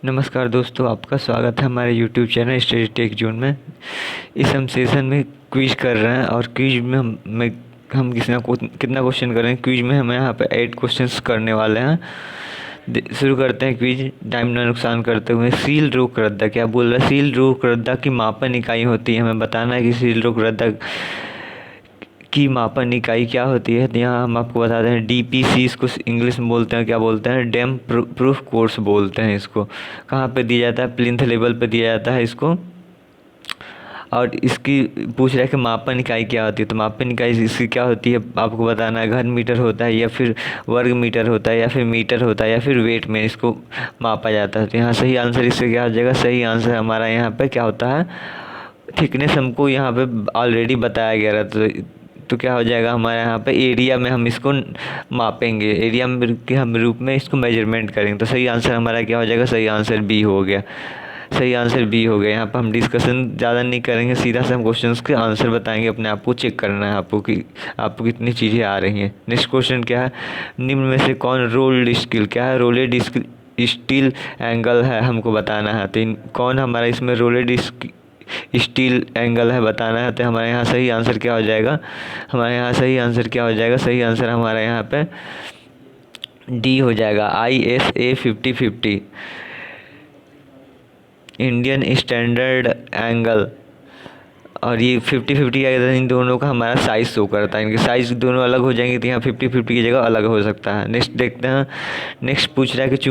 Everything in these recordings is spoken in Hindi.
नमस्कार दोस्तों, आपका स्वागत है हमारे YouTube channel study take zone में। इस हम सेशन में क्विज कर रहे हैं और क्विज में हम कितना क्वेश्चन कर रहे हैं। क्विज में हम यहाँ पे 8 क्वेश्चंस करने वाले हैं। शुरू करते हैं क्विज टाइम ना नुकसान करते हुए। सील रोक रद्दा क्या बोल रहा है? सील रोक रद्दा की मापन इकाई होती है। हमें बताना है कि सील रोक रद्दा की मापन इकाई क्या होती है। तो यहाँ हम आपको बताते हैं DPC, इसको इंग्लिश में बोलते हैं, क्या बोलते हैं, डैम प्रूफ कोर्स बोलते हैं इसको। कहाँ पे दिया जाता है? प्लिंथ लेवल पे दिया जाता है इसको। और इसकी पूछ रहा है कि मापन इकाई क्या होती है। तो मापन इकाई इसकी क्या होती है आपको बताना है। घन मीटर होता है या फिर वर्ग मीटर होता है या फिर मीटर होता है या फिर वेट में इसको मापा जाता है। तो यहाँ सही आंसर इससे क्या हो जाएगा? सही आंसर हमारा यहाँ पे क्या होता है? थिकनेस हमको यहाँ पे ऑलरेडी बताया गया था। तो क्या हो जाएगा हमारे यहाँ पे? एरिया में हम इसको मापेंगे, एरिया में के हम रूप में इसको मेजरमेंट करेंगे। तो सही आंसर हमारा क्या हो जाएगा? सही आंसर बी हो गया। सही आंसर बी हो गया। यहाँ पर हम डिस्कशन ज़्यादा नहीं करेंगे, सीधा से हम क्वेश्चंस के आंसर बताएंगे। अपने आप को चेक करना है आपको कि आपको कितनी चीज़ें आ रही हैं। नेक्स्ट क्वेश्चन क्या है? निम्न में से कौन रोल्ड स्टील क्या है? रोलेड स्टील एंगल है, हमको बताना है। तो कौन हमारा इसमें रोलेड स्टील एंगल है बताना है। तो हमारे यहाँ सही आंसर क्या हो जाएगा? हमारे यहाँ सही आंसर क्या हो जाएगा? सही आंसर हमारा यहाँ पे डी हो जाएगा। ISA 50-50 Indian standard angle. और ये 50-50 क्या कहता है? इन दोनों का हमारा साइज शो करता है। इनके साइज दोनों अलग हो जाएंगे तो यहाँ 50-50 की जगह अलग हो सकता है। नेक्स्ट देखते हैं। नेक्स्ट पूछ रहा है कि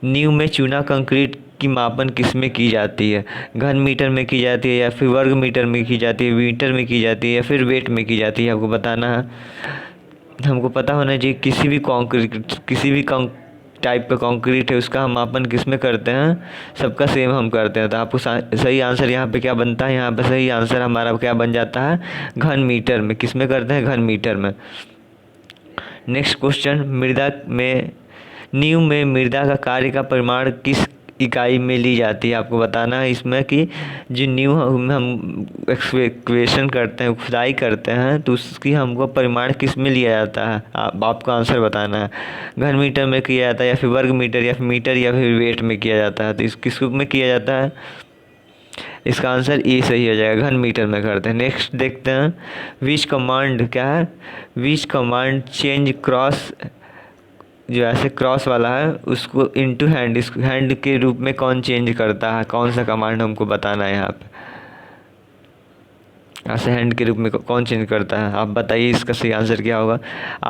नींव में चूना कंक्रीट की मापन किस में की जाती है? घन मीटर में की जाती है या फिर वर्ग मीटर में की जाती है, मीटर में की जाती है या फिर वेट में की जाती है? आपको बताना है। हमको पता होना चाहिए किसी भी टाइप का कंक्रीट है उसका हम मापन किस में करते हैं? सबका सेम हम करते हैं। तो आपको सही आंसर यहाँ पे क्या बनता है? यहाँ पे सही आंसर हमारा क्या बन जाता है? घन मीटर में। किस में करते हैं? घन मीटर में। नेक्स्ट क्वेश्चन, नींव में मृदा का कार्य का परिमाण किस इकाई में ली जाती है? आपको बताना है इसमें कि जो नींव हम एक्सकेवेशन करते हैं, खुदाई करते हैं, तो उसकी हमको परिमाण किस में लिया जाता है? आपको आंसर बताना है। घन मीटर में किया जाता है या फिर वर्ग मीटर या फिर मीटर या फिर वेट में किया जाता है? तो इस किस में किया जाता है? इसका आंसर ए सही हो जाएगा। घन मीटर में करते हैं। नेक्स्ट देखते हैं। विच कमांड क्या है? विच कमांड चेंज क्रॉस, जो ऐसे क्रॉस वाला है उसको इनटू हैंड, इस हैंड के रूप में कौन चेंज करता है? कौन सा कमांड हमको बताना है यहाँ पे? ऐसे हैंड के रूप में कौन चेंज करता है? आप बताइए इसका सही आंसर क्या होगा?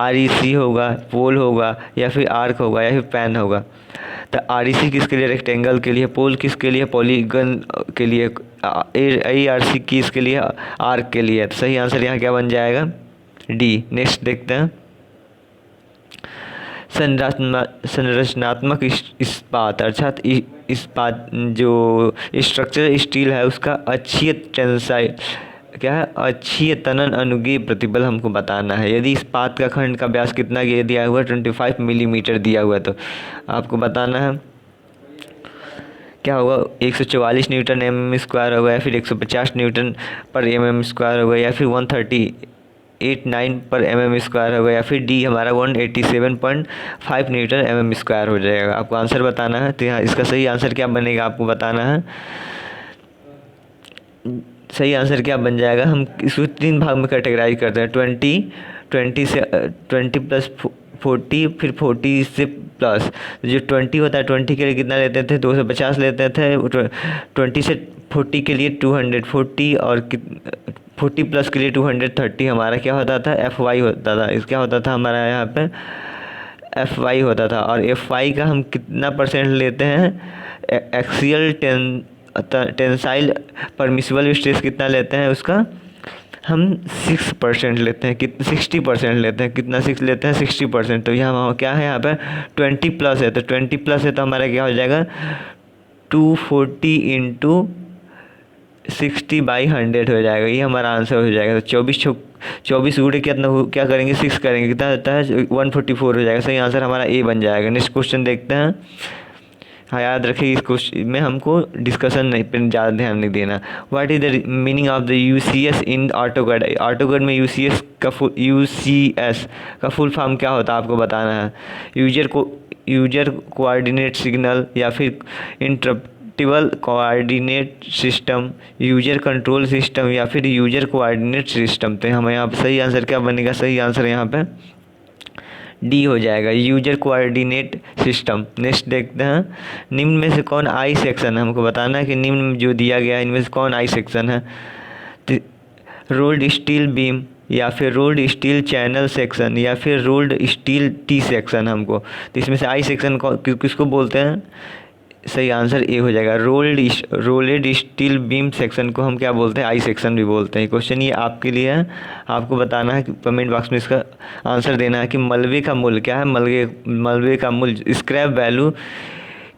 REC होगा, पोल होगा या फिर आर्क होगा या फिर पैन होगा? तो REC किसके लिए? रेक्टेंगल के लिए। पोल किसके लिए? पॉलीगन के लिए। ARC किसके लिए? आर्क के लिए। तो सही आंसर यहाँ क्या बन जाएगा? डी। नेक्स्ट देखते हैं। संरचनात्मक इस्पात अर्थात इस्पात जो स्ट्रक्चर स्टील है उसका अक्षीय टेंसाइल क्या है? अक्षीय तनन अनुगीय प्रतिबल हमको बताना है। यदि इस्पात का खंड का व्यास कितना दिया हुआ है? 25 मिलीमीटर दिया हुआ है। तो आपको बताना है क्या होगा? 144 न्यूटन mm² होगा या फिर 150 न्यूटन पर mm² होगा या फिर 138.9 पर mm² होगा या फिर डी हमारा 187.5 न्यूटन mm² हो जाएगा। आपको आंसर बताना है। तो यहाँ इसका सही आंसर क्या बनेगा आपको बताना है। सही आंसर क्या बन जाएगा? हम इसको 3 भाग में कैटेगराइज करते हैं। 20 से 20 प्लस 40 फिर 40 से प्लस। जो 20 होता है 20 के लिए कितना लेते थे? 250 लेते थे। 20 से 40 के लिए 240 और 40 प्लस के लिए 230 हमारा क्या होता था? FY होता था। इस क्या होता था हमारा यहाँ पे? FY होता था। और FY का हम कितना परसेंट लेते हैं? एक्सियल टेंसाइल परमिसिबल स्ट्रेस कितना लेते हैं उसका? हम 6% लेते हैं। 60% लेते हैं। कितना 6 लेते हैं? 60%। तो यहाँ क्या है? यहाँ पे 20 प्लस है। तो 20 प्लस है तो हमारा क्या हो जाएगा? 240 इंटू 60/100 हो जाएगा। ये हमारा आंसर हो जाएगा। तो 24 गुणे कितना क्या करेंगे? 6 करेंगे। कितना होता है? 144 हो जाएगा। सही आंसर हमारा ए बन जाएगा। नेक्स्ट क्वेश्चन देखते हैं। हाँ याद रखिए, इस क्वेश्चन में हमको डिस्कशन नहीं पर ज़्यादा ध्यान नहीं देना। What is the meaning of the UCS in AutoCAD? AutoCAD में यूसीएस का फुल फॉर्म क्या होता है आपको बताना है। यूजर कोऑर्डिनेट सिग्नल, या फिर interruptible coordinate system, user control system, या फिर यूजर कोऑर्डिनेट सिस्टम। तो हमें यहाँ पर सही आंसर क्या बनेगा? सही आंसर यहाँ पे डी हो जाएगा, यूजर कोऑर्डिनेट सिस्टम। नेक्स्ट देखते हैं, निम्न में से कौन आई सेक्शन है? हमको बताना है कि निम्न में जो दिया गया है इनमें से कौन आई सेक्शन है। रोल्ड स्टील बीम, या फिर रोल्ड स्टील चैनल सेक्शन, या फिर रोल्ड स्टील टी सेक्शन हमको। तो इसमें से आई सेक्शन किसको बोलते हैं? सही आंसर ए हो जाएगा, रोल्ड स्टील बीम सेक्शन को हम क्या बोलते हैं? आई सेक्शन भी बोलते हैं। क्वेश्चन ये आपके लिए है, आपको बताना है कि कमेंट बॉक्स में इसका आंसर देना है कि मलबे का मूल्य क्या है। मलबे का मूल्य, स्क्रैप वैल्यू,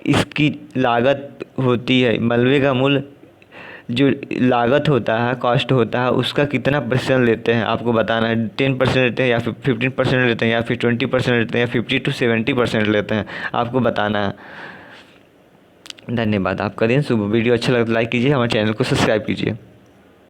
इसकी लागत होती है। मलबे का मूल्य जो लागत होता है, कॉस्ट होता है, उसका कितना % लेते हैं आपको बताना है। 10% लेते हैं, या फिर 15% लेते हैं, या फिर 20% लेते हैं, या 50 to 70% लेते हैं, आपको बताना है। धन्यवाद, आपका दिन शुभ। वीडियो अच्छा लगा तो लाइक कीजिए, हमारे चैनल को सब्सक्राइब कीजिए।